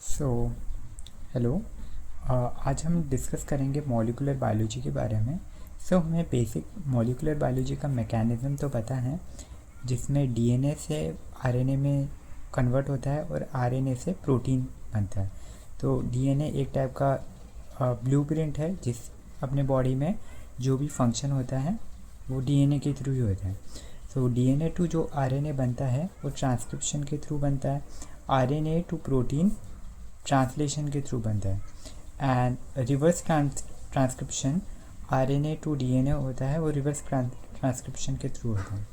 So hello. आज हम discuss करेंगे मॉलिक्यूलर बायोलॉजी के बारे में। हमें बेसिक मॉलिक्यूलर बायोलॉजी का मैकेनिज़्म तो पता है, जिसमें डीएनए से आरएनए में कन्वर्ट होता है और आरएनए से प्रोटीन बनता है। तो डीएनए एक टाइप का ब्लूप्रिंट है, जिस अपने बॉडी में जो भी फंक्शन होता है वो डीएनए के थ्रू ही होता है। डीएनए टू जो आरएनए बनता है वो ट्रांसक्रिप्शन के थ्रू बनता है। आरएनए टू प्रोटीन ट्रांसलेशन के थ्रू बनता है। And reverse transcription RNA to DNA होता है, वो रिवर्स ट्रांसक्रिप्शन के थ्रू होता है।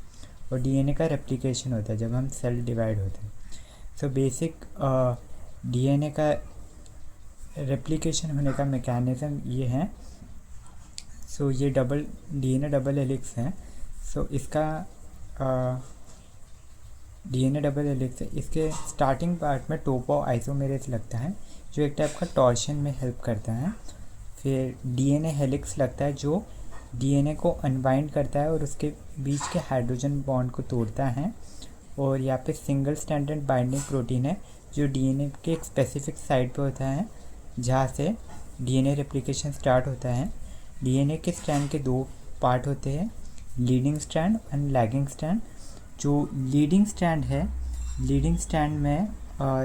और डीएनए का रेप्लिकेशन होता है जब हम सेल डिवाइड होते हैं। बेसिक डीएनए का रेप्लिकेशन होने का मैकेनिज़्म ये है। ये डीएनए डबल हेलिक्स है। इसका डीएनए डबल हेलिक्स है। इसके स्टार्टिंग पार्ट में टोपो आइसोमेरेस लगता है, जो एक टाइप का टॉर्शन में हेल्प करता है। फिर डीएनए हेलिक्स लगता है, जो डीएनए को अनबाइंड करता है और उसके बीच के हाइड्रोजन बॉन्ड को तोड़ता है। और यहाँ पे सिंगल स्ट्रैंडेड बाइंडिंग प्रोटीन है, जो डीएनए के एक स्पेसिफिक साइट पे होता है, जहाँ से डीएनए रेप्लिकेशन स्टार्ट होता है। डीएनए के स्ट्रैंड के दो पार्ट होते हैं, leading strand and lagging strand. जो लीडिंग स्ट्रैंड है, लीडिंग स्ट्रैंड में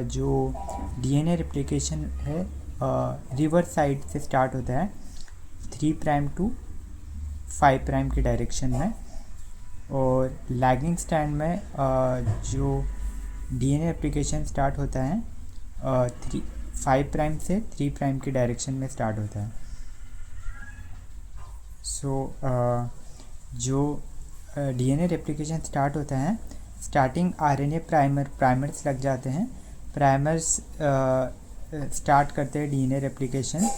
जो डीएनए रेप्लिकेशन है रिवर्स साइड से स्टार्ट होता है, 3 प्राइम टू 5 प्राइम की डायरेक्शन में। और लैगिंग स्ट्रैंड में जो डीएनए रेप्लिकेशन स्टार्ट होता है 5 प्राइम से 3 प्राइम की डायरेक्शन में स्टार्ट होता है। जो डीएनए रेप्लिकेशन स्टार्ट होता है, स्टार्टिंग आरएनए प्राइमर्स लग जाते हैं। प्राइमर्स स्टार्ट करते हैं डीएनए रेप्लिकेशन।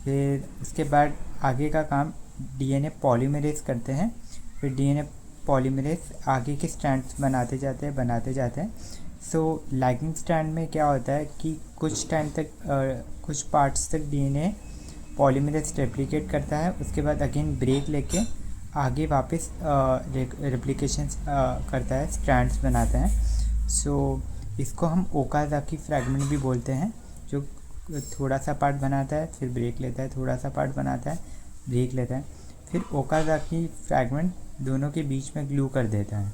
फिर उसके बाद आगे का काम डीएनए पॉलीमरेज करते हैं। फिर डीएनए पॉलीमरेज आगे के स्ट्रैंड्स बनाते जाते हैं। लैगिंग स्ट्रैंड में क्या होता है कि कुछ टाइम तक कुछ पार्ट्स तक डीएनए पॉलीमरेज रेप्लिकेट करता है, उसके बाद अगेन ब्रेक लेके आगे वापस रेप्लिकेशन करता है, स्ट्रैंड्स बनाता है। इसको हम ओकाज़ाकी फ्रैगमेंट भी बोलते हैं, जो थोड़ा सा पार्ट बनाता है फिर ब्रेक लेता है, थोड़ा सा पार्ट बनाता है ब्रेक लेता है, फिर ओकाज़ाकी फ्रैगमेंट दोनों के बीच में ग्लू कर देता है।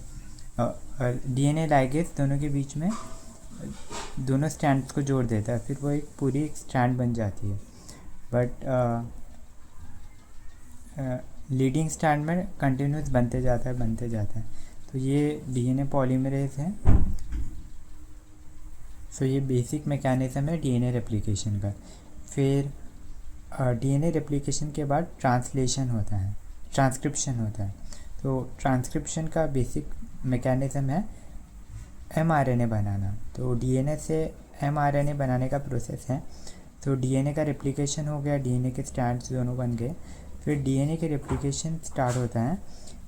और डीएनए लाइगेज दोनों के बीच में दोनों स्ट्रैंड्स को जोड़ देता है, फिर वो एक पूरी स्ट्रैंड बन जाती है। बट लीडिंग स्ट्रैंड में कंटिन्यूस बनते जाता है। तो ये डीएनए पॉलीमरेज है। ये बेसिक मैकेनिज़्म है डीएनए रेप्लिकेशन का। फिर डीएनए रेप्लिकेशन के बाद ट्रांसक्रिप्शन होता है। तो ट्रांसक्रिप्शन का बेसिक मैकेनिज़्म है एमआरएनए बनाना। तो डीएनए से एमआरएनए बनाने का प्रोसेस है। तो डीएनए का रेप्लिकेशन हो गया, डीएनए के स्ट्रैंड्स दोनों बन गए। फिर डीएनए के रेप्लिकेशन स्टार्ट होता है।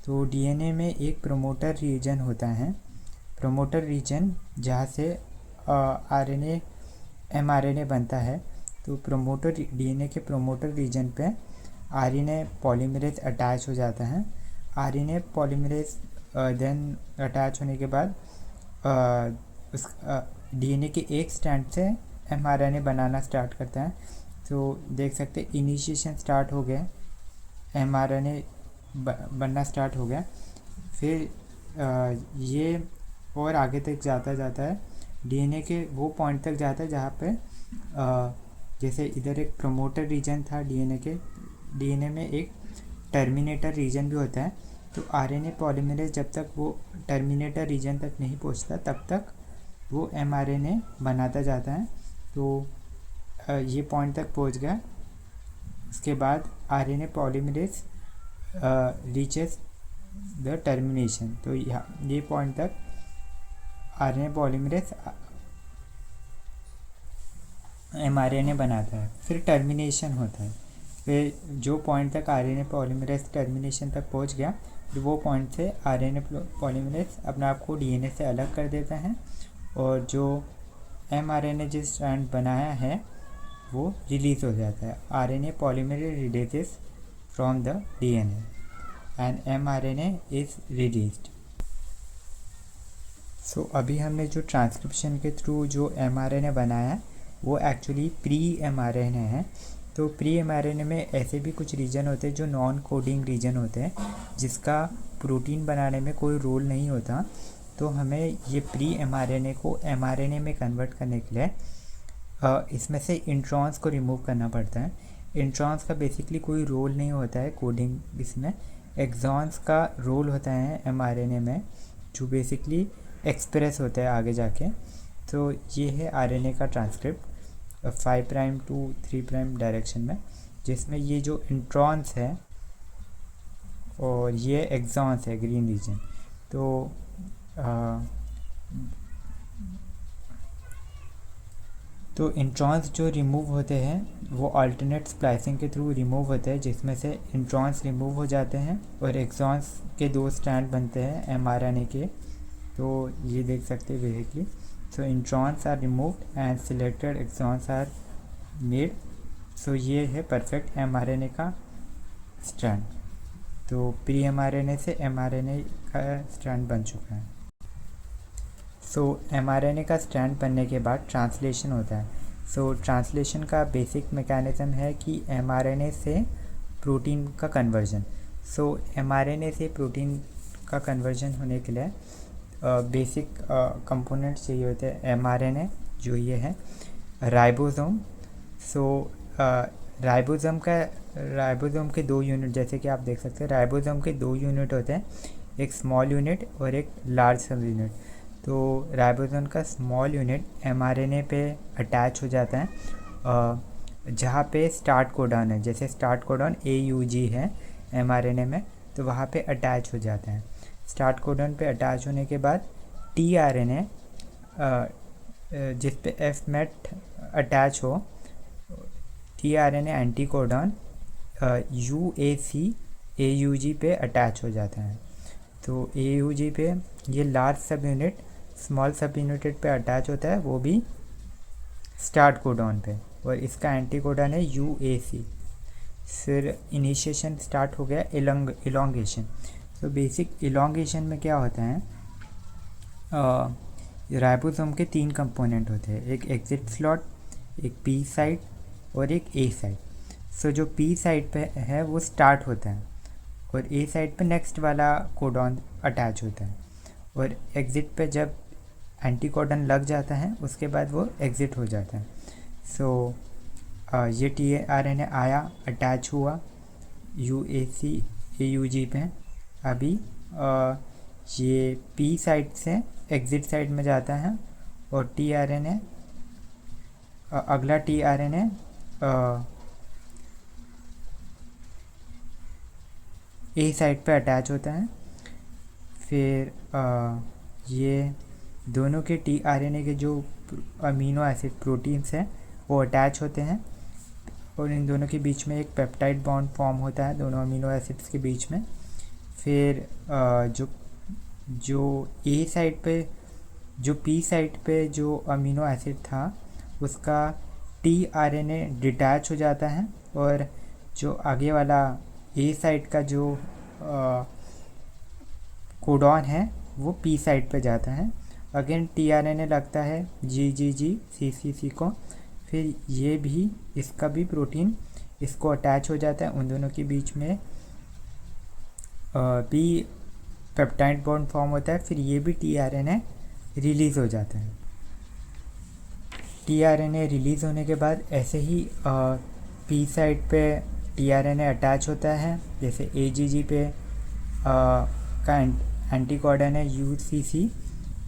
तो डीएनए में एक प्रोमोटर रीजन होता है, प्रोमोटर रीजन जहाँ से आरएनए एमआरएनए बनता है। तो डीएनए के प्रोमोटर रीजन पे आरएनए पॉलीमरेज अटैच हो जाता है। आरएनए पॉलीमरेज देन अटैच होने के बाद उस डीएनए के एक स्ट्रैंड से एमआरएनए बनाना स्टार्ट करता है। तो देख सकते हैं इनिशिएशन स्टार्ट हो गया, एमआरएनए बनना स्टार्ट हो गया। फिर ये और आगे तक जाता है, डीएनए के वो पॉइंट तक जाता है जहाँ पे जैसे इधर एक प्रमोटर रीजन था डीएनए में एक टर्मिनेटर रीजन भी होता है। तो आरएनए पॉलीमरेज जब तक वो टर्मिनेटर रीजन तक नहीं पहुँचता, तब तक वो एमआरएनए बनाता जाता है। तो ये पॉइंट तक पहुँच गया। उसके बाद RNA polymerase reaches the termination. तो ये पॉइंट तक आरएनए पॉलीमरेज एमआरएनए बनाता है। फिर टर्मिनेशन होता है। फिर जो पॉइंट तक आरएनए पॉलीमरेज टर्मिनेशन तक पहुंच गया, वो पॉइंट से आरएनए पॉलीमरेज अपने आप को डीएनए से अलग कर देता है, और जो एमआरएनए जिस स्ट्रैंड बनाया है वो रिलीज हो जाता है। RNA polymerase releases from the DNA and mRNA is released. अभी हमने जो ट्रांसक्रिप्शन के थ्रू जो एमआरएनए बनाया वो एक्चुअली प्री mRNA है। तो प्री mRNA में ऐसे भी कुछ रीजन होते हैं जो नॉन कोडिंग रीजन होते हैं, जिसका प्रोटीन बनाने में कोई रोल नहीं होता। तो हमें ये प्री mRNA को mRNA में कन्वर्ट करने के लिए इसमें से इंट्रॉन्स को रिमूव करना पड़ता है। इंट्रॉन्स का बेसिकली कोई रोल नहीं होता है कोडिंग, इसमें एक्सॉन्स का रोल होता है mRNA में, जो बेसिकली एक्सप्रेस होता है आगे जाके। तो ये है RNA का transcript 5 prime to 3 prime direction में, जिसमें ये जो इंट्रॉन्स है और ये एक्सॉन्स है ग्रीन रीजन। तो इंट्रॉन्स जो रिमूव होते हैं वो अल्टरनेट स्प्लाइसिंग के थ्रू रिमूव होते हैं, जिसमें से इंट्रॉन्स रिमूव हो जाते हैं और एक्सॉन्स के 2 स्ट्रैंड बनते हैं mRNA के। तो ये देख सकते हैं basically. So introns are removed and selected exons are made. So ये है परफेक्ट mRNA का स्ट्रैंड। तो प्री mRNA से mRNA का स्ट्रैंड बन चुका है। सो mRNA का स्ट्रैंड बनने के बाद ट्रांसलेशन होता है। सो ट्रांसलेशन का बेसिक मैकेनिज़्म है कि mRNA से प्रोटीन का कन्वर्जन। सो mRNA से प्रोटीन का कन्वर्जन होने के लिए बेसिक कंपोनेंट चाहिए होते हैं mRNA, जो ये है राइबोसोम। सो राइबोसोम के 2 यूनिट, जैसे कि आप देख सकते हैं राइबोसोम के 2 यूनिट होते हैं, एक स्मॉल यूनिट और एक लार्ज सब यूनिट। तो राइबोसोम का स्मॉल यूनिट mRNA पे अटैच हो जाता है जहाँ पे स्टार्ट कोडॉन है, जैसे स्टार्ट कोडॉन AUG है mRNA में, तो वहाँ पे अटैच हो जाता है। स्टार्ट कोडॉन पे अटैच होने के बाद tRNA जिस पे FMET अटैच हो, tRNA anti codon UAC AUG पे अटैच हो जाता है। तो AUG पे ये लार्ज सब यूनिट स्मॉल सब यूनिट पे अटैच होता है, वो भी स्टार्ट कोडॉन पे, और इसका एंटी कोडॉन है UAC। फिर इनिशिएशन स्टार्ट हो गया इलोंगेशन। तो बेसिक इलोंगेशन में क्या होता है, राइबोसोम के 3 कंपोनेंट होते हैं, एक एग्जिट स्लॉट, एक P साइट और एक A साइट। सो जो P साइट पे है वो स्टार्ट होता है और A साइट पे नेक्स्ट वाला कोडॉन अटैच होता है, और एग्ज़िट पे जब एंटी कोडॉन लग जाता है उसके बाद वो एग्ज़िट हो जाता है। सो ये tRNA आया, अटैच हुआ UAC AUG पे। अभी ये P साइड से एग्ज़िट साइड में जाता है और tRNA अगला tRNA A साइड पे अटैच होता है। फिर ये दोनों के tRNA के जो अमीनो एसिड प्रोटीन्स हैं वो अटैच होते हैं और इन दोनों के बीच में एक पेप्टाइड बॉन्ड फॉर्म होता है दोनों अमीनो एसिड्स के बीच में। फिर जो A साइड पे, जो P साइड पे जो अमीनो एसिड था उसका tRNA डिटैच हो जाता है और जो आगे वाला A साइड का जो कोडॉन है वो P साइड पे जाता है। अगेन tRNA लगता है GGG CCC को, फिर ये भी इसका भी प्रोटीन इसको अटैच हो जाता है, उन दोनों के बीच में P पेप्टाइड बॉन्ड फॉर्म होता है। फिर ये भी tRNA रिलीज़ हो जाता है। tRNA रिलीज़ होने के बाद ऐसे ही P साइड पे tRNA अटैच होता है, जैसे AGG पे का एंटी कोडॉन है UCC।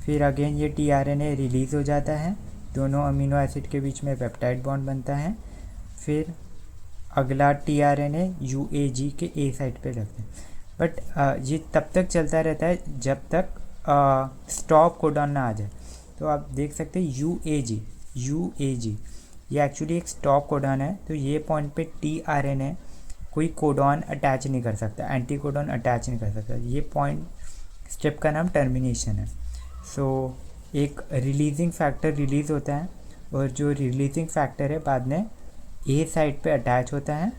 फिर अगेन ये tRNA रिलीज़ हो जाता है, दोनों अमीनो एसिड के बीच में पेप्टाइड बॉन्ड बनता है। फिर अगला tRNA UAG के A साइड पे लगता है। बट ये तब तक चलता रहता है जब तक स्टॉप कोडॉन ना आ जाए। तो आप देख सकते हैं UAG ये एक्चुअली एक स्टॉप कोडॉन है। तो ये पॉइंट पे tRNA कोई कोडॉन अटैच नहीं कर सकता, एंटी कोडॉन अटैच नहीं कर सकता। ये पॉइंट स्टेप का नाम टर्मिनेशन है। सो एक रिलीजिंग फैक्टर रिलीज़ होता है और जो रिलीजिंग फैक्टर है बाद में A साइड पे अटैच होता है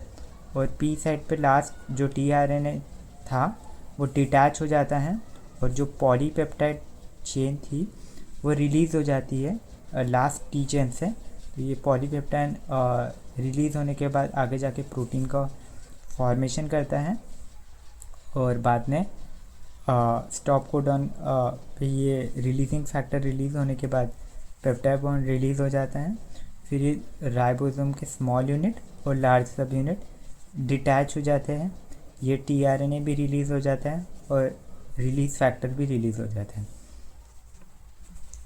और P साइड पे लास्ट जो tRNA था वो डिटैच हो जाता है और जो पॉलीपेप्टाइड चेन थी वो रिलीज़ हो जाती है लास्ट T चेन से तो ये पॉलीपेप्टाइड रिलीज़ होने के बाद आगे जाके प्रोटीन का फॉर्मेशन करता है और बाद में स्टॉप कोडॉन पे ये रिलीजिंग फैक्टर रिलीज़ होने के बाद पेप्टाइड बॉन्ड रिलीज़ हो जाता है। फिर ये राइबोसोम के स्मॉल यूनिट और लार्ज सब यूनिट डिटैच हो जाते हैं। ये टीआरएनए भी रिलीज़ हो जाता है और रिलीज़ फैक्टर भी रिलीज़ हो जाता है।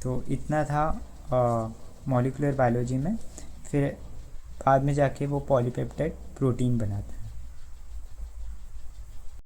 तो इतना था मॉलिक्यूलर बायोलॉजी में। फिर बाद में जाके वो पॉलीपेप्टाइड प्रोटीन बनाता है।